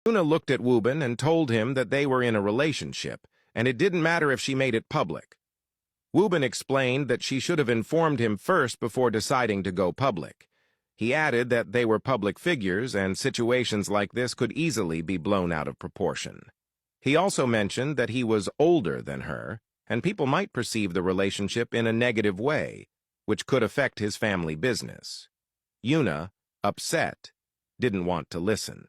Yuna looked at Wobin and told him that they were in a relationship, and it didn't matter if she made it public. Wobin explained that she should have informed him first before deciding to go public. He added that they were public figures and situations like this could easily be blown out of proportion. He also mentioned that he was older than her, and people might perceive the relationship in a negative way, which could affect his family business. Yuna, upset, didn't want to listen.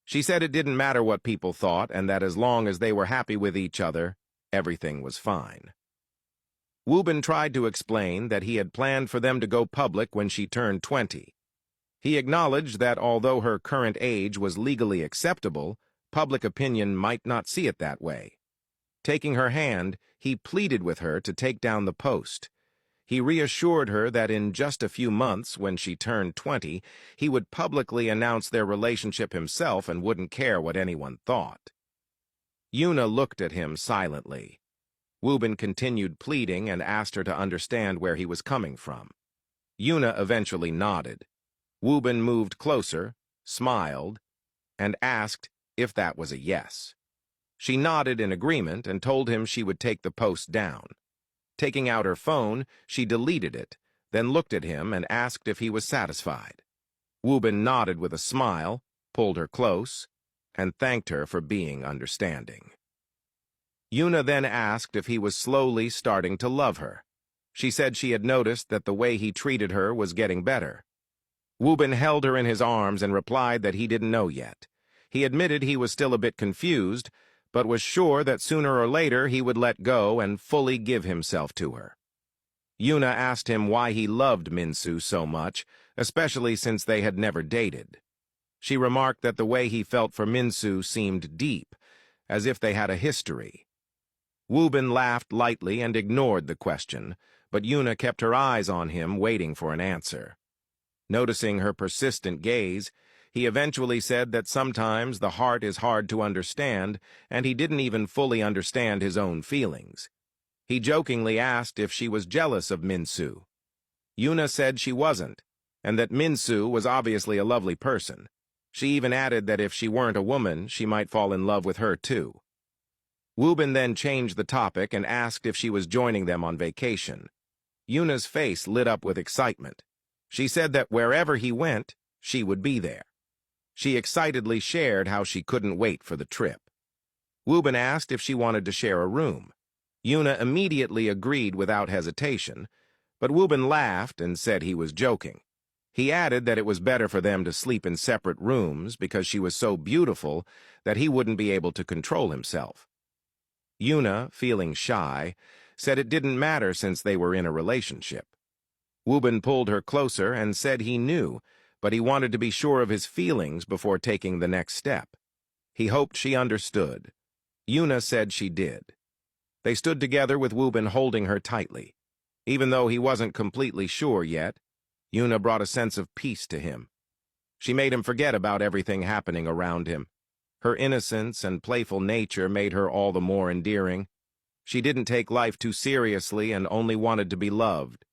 She said it didn't matter what people thought and that as long as they were happy with each other, everything was fine. Wobin tried to explain that he had planned for them to go public when she turned 20. He acknowledged that although her current age was legally acceptable, public opinion might not see it that way. Taking her hand, he pleaded with her to take down the post. He reassured her that in just a few months, when she turned 20, he would publicly announce their relationship himself and wouldn't care what anyone thought. Yuna looked at him silently. Wobin continued pleading and asked her to understand where he was coming from. Yuna eventually nodded. Wobin moved closer, smiled, and asked if that was a yes. She nodded in agreement and told him she would take the post down. Taking out her phone, she deleted it, then looked at him and asked if he was satisfied. Wobin nodded with a smile, pulled her close, and thanked her for being understanding. Yuna then asked if he was slowly starting to love her. She said she had noticed that the way he treated her was getting better. Wobin held her in his arms and replied that he didn't know yet. He admitted he was still a bit confused, but was sure that sooner or later he would let go and fully give himself to her. Yuna asked him why he loved Minsu so much, especially since they had never dated. She remarked that the way he felt for Minsu seemed deep, as if they had a history. Wobin laughed lightly and ignored the question, but Yuna kept her eyes on him, waiting for an answer. Noticing her persistent gaze, he eventually said that sometimes the heart is hard to understand, and he didn't even fully understand his own feelings. He jokingly asked if she was jealous of Minsu. Yuna said she wasn't, and that Minsu was obviously a lovely person. She even added that if she weren't a woman, she might fall in love with her too. Wobin then changed the topic and asked if she was joining them on vacation. Yuna's face lit up with excitement. She said that wherever he went, she would be there. She excitedly shared how she couldn't wait for the trip. Wobin asked if she wanted to share a room. Yuna immediately agreed without hesitation, but Wobin laughed and said he was joking. He added that it was better for them to sleep in separate rooms because she was so beautiful that he wouldn't be able to control himself. Yuna, feeling shy, said it didn't matter since they were in a relationship. Wobin pulled her closer and said he knew, but he wanted to be sure of his feelings before taking the next step. He hoped she understood. Yuna said she did. They stood together with Wobin holding her tightly. Even though he wasn't completely sure yet, Yuna brought a sense of peace to him. She made him forget about everything happening around him. Her innocence and playful nature made her all the more endearing. She didn't take life too seriously and only wanted to be loved.